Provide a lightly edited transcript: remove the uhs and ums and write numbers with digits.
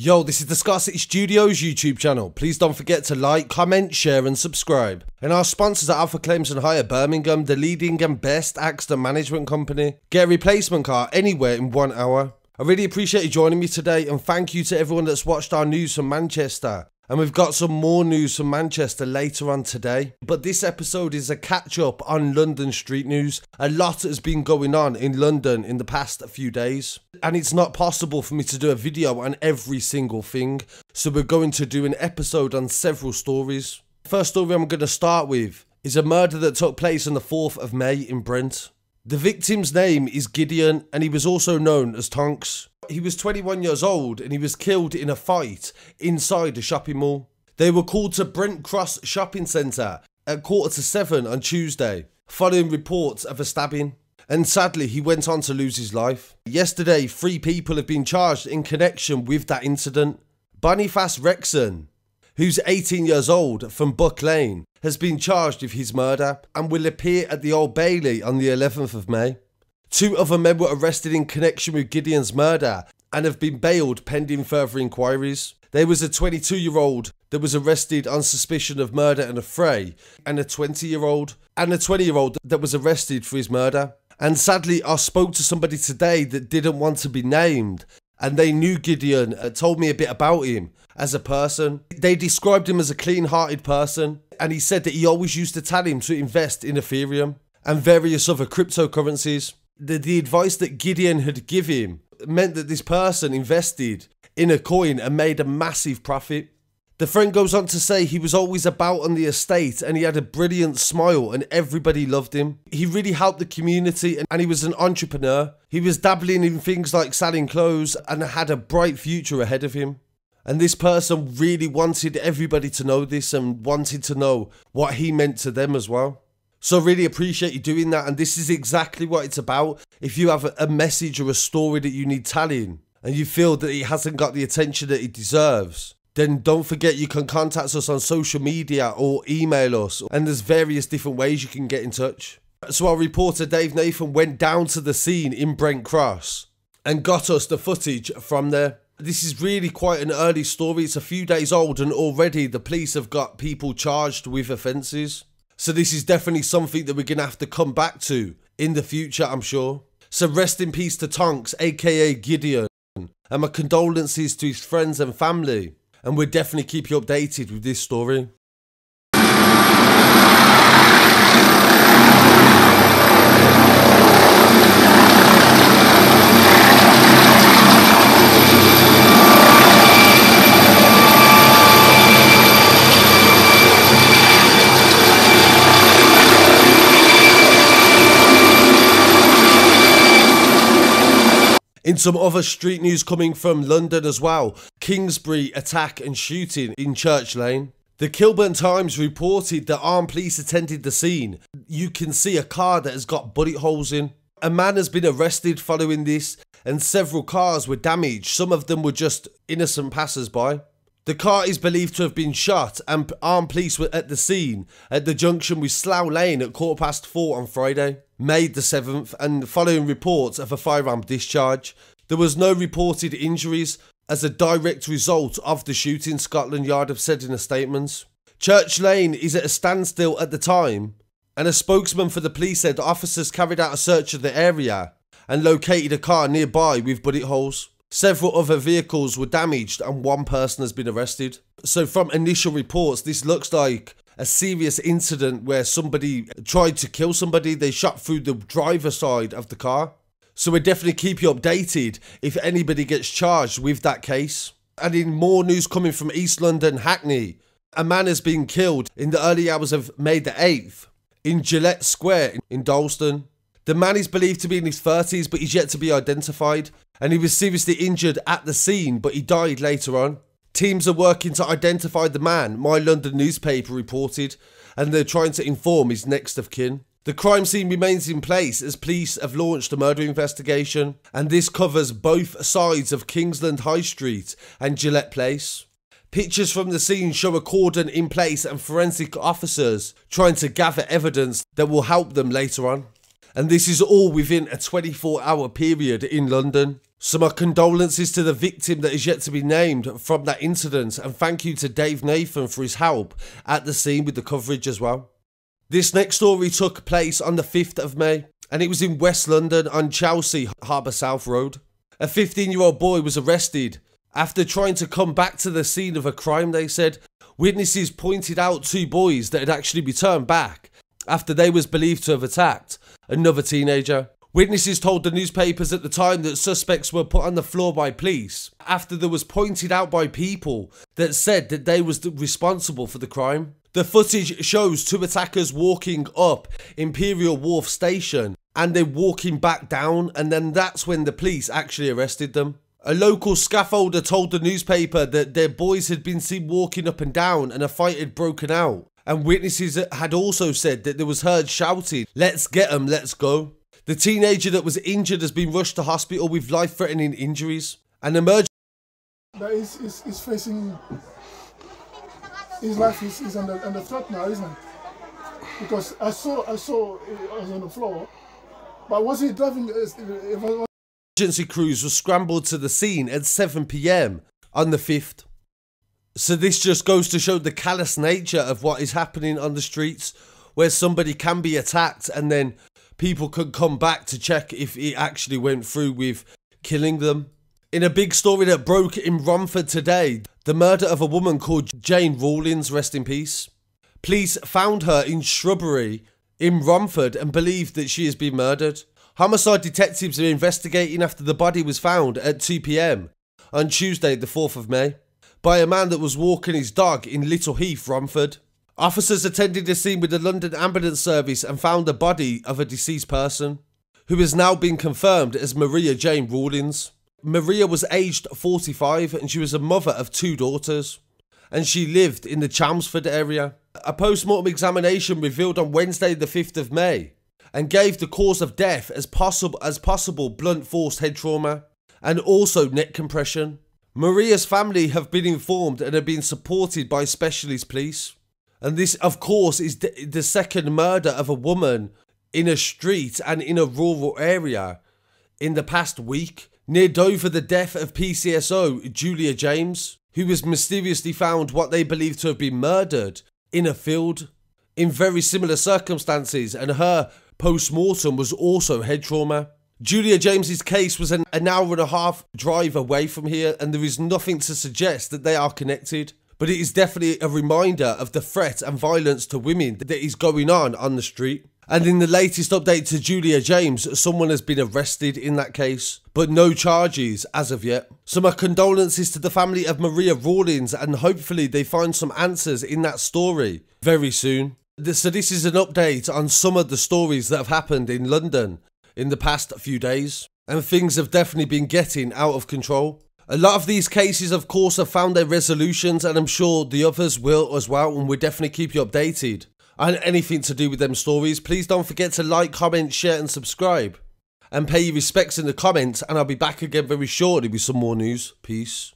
Yo, this is the Scarcity Studios YouTube channel. Please don't forget to like, comment, share and subscribe. And our sponsors are Alpha Claims and Hire Birmingham, the leading and best accident management company. Get a replacement car anywhere in 1 hour. I really appreciate you joining me today, and thank you to everyone that's watched our news from Manchester. And we've got some more news from Manchester later on today. But this episode is a catch up on London street news. A lot has been going on in London in the past few days. And it's not possible for me to do a video on every single thing. So we're going to do an episode on several stories. First story I'm going to start with is a murder that took place on the 4th of May in Brent. The victim's name is Gideon, and he was also known as Tonks. He was 21 years old and he was killed in a fight inside a shopping mall. They were called to Brent Cross Shopping Centre at 7:15 on Tuesday, following reports of a stabbing. And sadly, he went on to lose his life. Yesterday, 3 people have been charged in connection with that incident. Boniface Rexon, who's 18 years old from Buck Lane, has been charged with his murder and will appear at the Old Bailey on the 11th of May. 2 other men were arrested in connection with Gideon's murder and have been bailed pending further inquiries. There was a 22-year-old that was arrested on suspicion of murder and affray, and a 20-year-old that was arrested for his murder. And sadly, I spoke to somebody today that didn't want to be named, and they knew Gideon, told me a bit about him as a person. They described him as a clean-hearted person, and he said that he always used to tell him to invest in Ethereum and various other cryptocurrencies. The advice that Gideon had given him meant that this person invested in a coin and made a massive profit. The friend goes on to say he was always about on the estate and he had a brilliant smile and everybody loved him. He really helped the community and he was an entrepreneur. He was dabbling in things like selling clothes and had a bright future ahead of him. And this person really wanted everybody to know this and wanted to know what he meant to them as well. So I really appreciate you doing that, and this is exactly what it's about. If you have a message or a story that you need telling and you feel that it hasn't got the attention that it deserves, then don't forget you can contact us on social media or email us, and there's various different ways you can get in touch. So our reporter Dave Nathan went down to the scene in Brent Cross and got us the footage from there. This is really quite an early story. It's a few days old and already the police have got people charged with offences. So this is definitely something that we're going to have to come back to in the future, I'm sure. So rest in peace to Tonks, aka Gideon, and my condolences to his friends and family. And we'll definitely keep you updated with this story. In some other street news coming from London as well, Kingsbury attack and shooting in Church Lane. The Kilburn Times reported that armed police attended the scene. You can see a car that has got bullet holes in. A man has been arrested following this, and several cars were damaged. Some of them were just innocent passers-by. The car is believed to have been shot, and armed police were at the scene at the junction with Slough Lane at 4:15 on Friday, May the 7th, and following reports of a firearm discharge. There was no reported injuries as a direct result of the shooting, Scotland Yard have said in a statement. Church Lane is at a standstill at the time, and a spokesman for the police said officers carried out a search of the area and located a car nearby with bullet holes. Several other vehicles were damaged and 1 person has been arrested. So from initial reports, this looks like a serious incident where somebody tried to kill somebody. They shot through the driver's side of the car. So we'll definitely keep you updated if anybody gets charged with that case. And in more news coming from East London, Hackney, a man has been killed in the early hours of May the 8th in Gillett Square in Dalston. The man is believed to be in his 30s, but he's yet to be identified. And he was seriously injured at the scene, but he died later on. Teams are working to identify the man, My London newspaper reported, and they're trying to inform his next of kin. The crime scene remains in place as police have launched a murder investigation, and this covers both sides of Kingsland High Street and Gillett Place. Pictures from the scene show a cordon in place and forensic officers trying to gather evidence that will help them later on. And this is all within a 24-hour period in London. So my condolences to the victim that is yet to be named from that incident, and thank you to Dave Nathan for his help at the scene with the coverage as well. This next story took place on the 5th of May, and it was in West London on Chelsea Harbour South Road. A 15-year-old boy was arrested after trying to come back to the scene of a crime, they said. Witnesses pointed out 2 boys that had actually returned back after they was believed to have attacked another teenager. Witnesses told the newspapers at the time that suspects were put on the floor by police after there was pointed out by people that said that they was responsible for the crime. The footage shows 2 attackers walking up Imperial Wharf Station and then walking back down, and then that's when the police actually arrested them. A local scaffolder told the newspaper that their boys had been seen walking up and down and a fight had broken out, and witnesses had also said that there was heard shouting, "Let's get 'em, let's go." The teenager that was injured has been rushed to hospital with life-threatening injuries. An emergency... That is facing... His life is under threat now, isn't it? Because I saw it was on the floor, but was he driving... Emergency crews were scrambled to the scene at 7 PM on the 5th. So this just goes to show the callous nature of what is happening on the streets, where somebody can be attacked and then people could come back to check if it actually went through with killing them. In a big story that broke in Romford today, the murder of a woman called Jane Rawlins, rest in peace. Police found her in shrubbery in Romford and believed that she has been murdered. Homicide detectives are investigating after the body was found at 2 PM on Tuesday the 4th of May by a man that was walking his dog in Little Heath, Romford. Officers attended the scene with the London Ambulance Service and found the body of a deceased person, who has now been confirmed as Maria Jane Rawlins. Maria was aged 45 and she was a mother of 2 daughters, and she lived in the Chelmsford area. A post-mortem examination revealed on Wednesday the 5th of May and gave the cause of death as possible blunt force head trauma and also neck compression. Maria's family have been informed and have been supported by specialist police. And this, of course, is the second murder of a woman in a street and in a rural area in the past week. Near Dover, the death of PCSO Julia James, who was mysteriously found what they believe to have been murdered in a field in very similar circumstances, and her post-mortem was also head trauma. Julia James's case was an hour and a half drive away from here, and there is nothing to suggest that they are connected. But it is definitely a reminder of the threat and violence to women that is going on the street. And in the latest update to Julia James, someone has been arrested in that case, but no charges as of yet. So my condolences to the family of Maria Rawlins, and hopefully they find some answers in that story very soon. So this is an update on some of the stories that have happened in London in the past few days, and things have definitely been getting out of control. A lot of these cases, of course, have found their resolutions, and I'm sure the others will as well, and we'll definitely keep you updated on anything to do with them stories. Please don't forget to like, comment, share and subscribe, and pay your respects in the comments, and I'll be back again very shortly with some more news. Peace.